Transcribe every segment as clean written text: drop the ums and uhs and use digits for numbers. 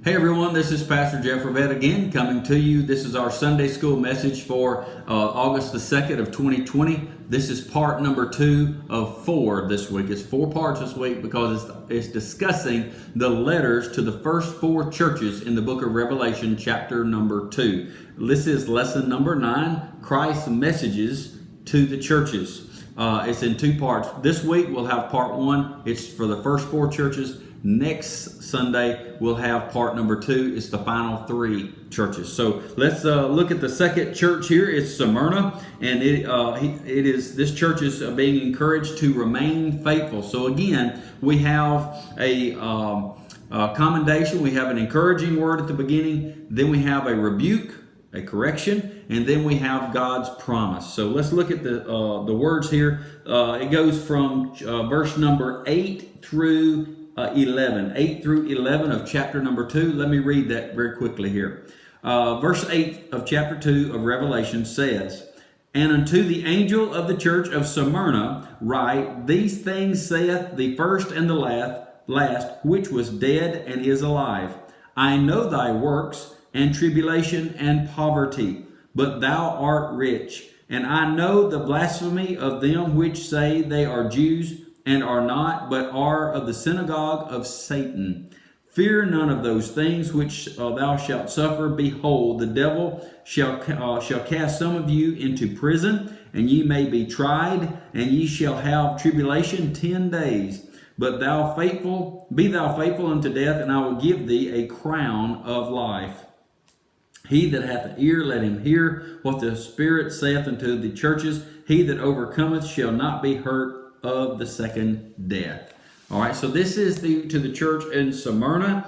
Hey everyone, this is Pastor Jeff Rivette again coming to you. This is our Sunday school message for August the 2nd of 2020. This is part number 2 of 4 this week. It's 4 parts this week because it's discussing the letters to the first 4 churches in the book of Revelation, chapter number 2. This is lesson number 9, Christ's messages to the churches. It's in 2 parts. This week we'll have part 1. It's for the first 4 churches. Next Sunday, we'll have part number 2. It's the final 3 churches. So let's look at the second church here. It's Smyrna, and this church is being encouraged to remain faithful. So again, we have a commendation. We have an encouraging word at the beginning. Then we have a rebuke, a correction, and then we have God's promise. So let's look at the words here. It goes from verse number 8 through 8 through 11 of chapter number 2. Let me read that very quickly here. Verse 8 of chapter 2 of Revelation says, "And unto the angel of the church of Smyrna write, These things saith the first and the last, which was dead and is alive. I know thy works, and tribulation and poverty, but thou art rich. And I know the blasphemy of them which say they are Jews, and are not, but are of the synagogue of Satan. Fear none of those things which thou shalt suffer. Behold, the devil shall cast some of you into prison, and ye may be tried, and ye shall have tribulation 10 days. But be thou faithful unto death, and I will give thee a crown of life. He that hath an ear, let him hear what the Spirit saith unto the churches. He that overcometh shall not be hurt of the second death." All right, so this is to the church in Smyrna.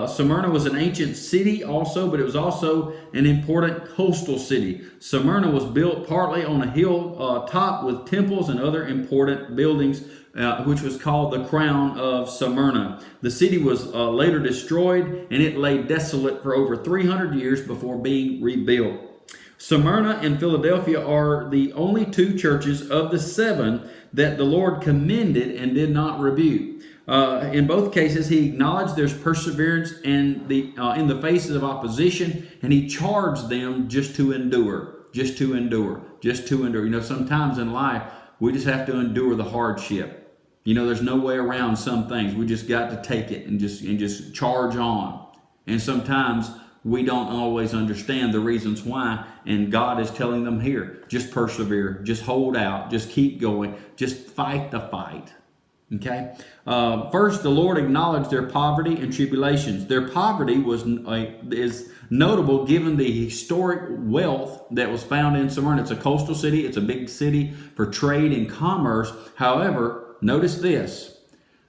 Smyrna was an ancient city also, but it was also an important coastal city. Smyrna was built partly on a hill top with temples and other important buildings, which was called the Crown of Smyrna. The city was later destroyed, and it lay desolate for over 300 years before being rebuilt. Smyrna and Philadelphia are the only 2 churches of the 7 that the Lord commended and did not rebuke. In both cases, he acknowledged there's perseverance in the faces of opposition, and he charged them just to endure. You know, sometimes in life, we just have to endure the hardship. You know, there's no way around some things. We just got to take it and just charge on. And sometimes we don't always understand the reasons why, and God is telling them here, just persevere, just hold out, just keep going, just fight the fight. Okay? First, the Lord acknowledged their poverty and tribulations. Their poverty is notable given the historic wealth that was found in Smyrna. It's a coastal city. It's a big city for trade and commerce. However, notice this.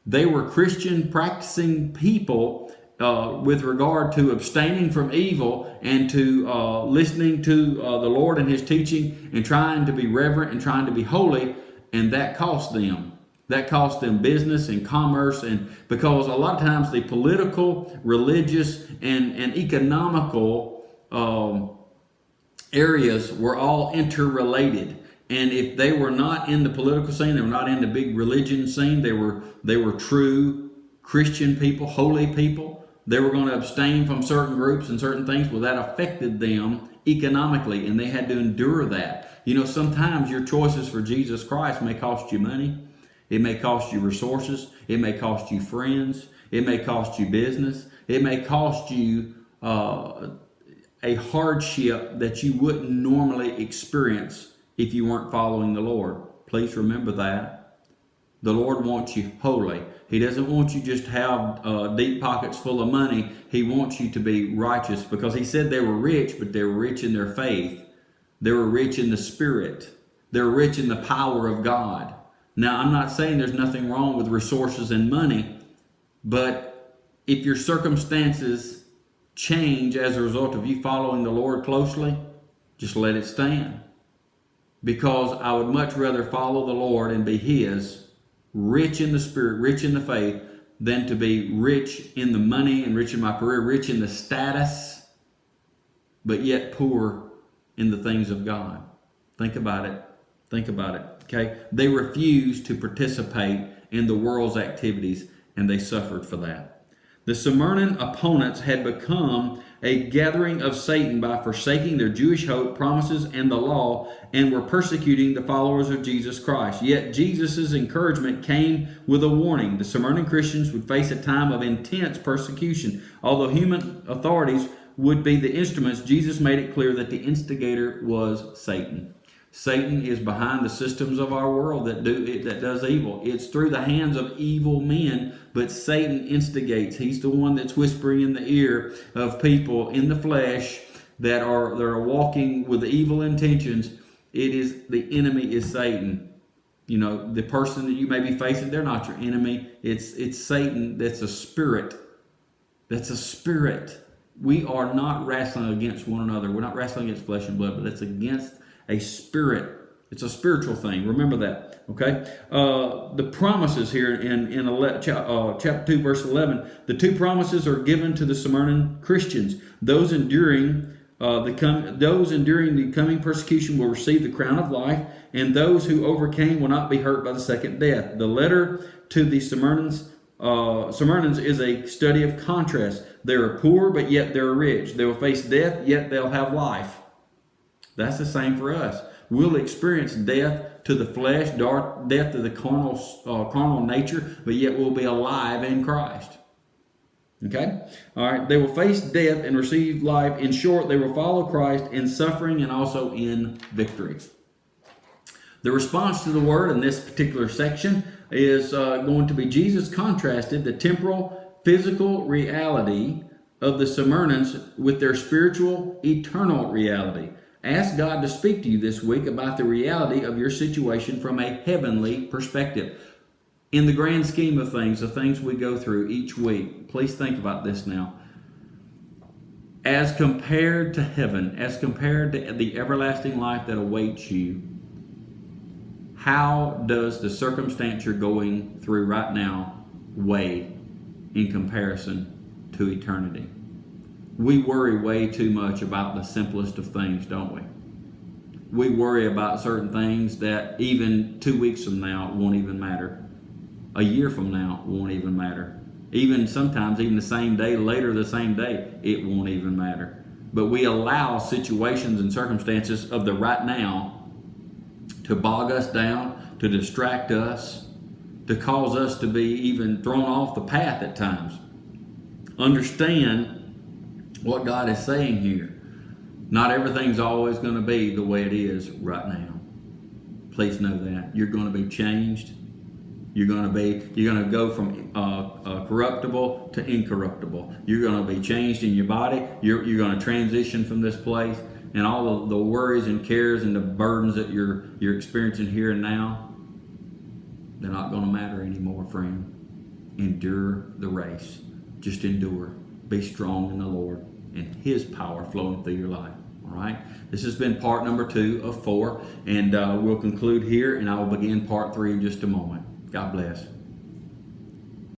They were Christian practicing people with regard to abstaining from evil and to listening to the Lord and His teaching and trying to be reverent and trying to be holy, and that cost them. That cost them business and commerce, and because a lot of times the political, religious, and economical areas were all interrelated. And if they were not in the political scene, they were not in the big religion scene, they were true Christian people, holy people. They were going to abstain from certain groups and certain things. Well, that affected them economically, and they had to endure that. You know, sometimes your choices for Jesus Christ may cost you money. It may cost you resources. It may cost you friends. It may cost you business. It may cost you a hardship that you wouldn't normally experience if you weren't following the Lord. Please remember that. The Lord wants you holy. He doesn't want you just to have deep pockets full of money. He wants you to be righteous, because He said they were rich, but they were rich in their faith. They were rich in the Spirit. They were rich in the power of God. Now, I'm not saying there's nothing wrong with resources and money, but if your circumstances change as a result of you following the Lord closely, just let it stand. Because I would much rather follow the Lord and be His, rich in the Spirit, rich in the faith, than to be rich in the money and rich in my career, rich in the status, but yet poor in the things of God. Think about it. Okay? They refused to participate in the world's activities, and they suffered for that. The Smyrna opponents had become a gathering of Satan by forsaking their Jewish hope, promises, and the law, and were persecuting the followers of Jesus Christ. Yet Jesus' encouragement came with a warning. The Smyrna Christians would face a time of intense persecution. Although human authorities would be the instruments, Jesus made it clear that the instigator was Satan. Satan is behind the systems of our world that does evil. It's through the hands of evil men, but Satan instigates. He's the one that's whispering in the ear of people in the flesh that are walking with evil intentions. It is the enemy is Satan. You know, the person that you may be facing, they're not your enemy. It's Satan. That's a spirit. That's a spirit. We are not wrestling against one another. We're not wrestling against flesh and blood, but it's against a spirit. It's a spiritual thing. Remember that. Okay. The promises here in chapter 2, verse 11. The two promises are given to the Smyrna Christians. Those enduring the coming persecution will receive the crown of life, and those who overcame will not be hurt by the second death. The letter to the Smyrnans is a study of contrast. They are poor, but yet they're rich. They will face death, yet they'll have life. That's the same for us. We'll experience death to the flesh, death to the carnal nature, but yet we'll be alive in Christ. Okay? All right. They will face death and receive life. In short, they will follow Christ in suffering and also in victory. The response to the word in this particular section is going to be Jesus contrasted the temporal, physical reality of the Smyrnans with their spiritual, eternal reality. Ask God to speak to you this week about the reality of your situation from a heavenly perspective. In the grand scheme of things, the things we go through each week, please think about this now. As compared to heaven, as compared to the everlasting life that awaits you, how does the circumstance you're going through right now weigh in comparison to eternity? We worry way too much about the simplest of things, don't we? We worry about certain things that even 2 weeks from now won't even matter. A year from now won't even matter. Even sometimes, even the same day, later the same day, it won't even matter. But we allow situations and circumstances of the right now to bog us down, to distract us, to cause us to be even thrown off the path at times. Understand what God is saying here. Not everything's always going to be the way it is right now. Please know that. You're going to be changed. You're going to go from corruptible to incorruptible. You're going to be changed in your body. You're going to transition from this place, and all of the worries and cares and the burdens that you're experiencing here and now, they're not going to matter anymore, friend. Endure the race. Just endure. Be strong in the Lord and His power flowing through your life. All right. This has been part number 2 of 4, and we'll conclude here, and I will begin part 3 in just a moment. God bless.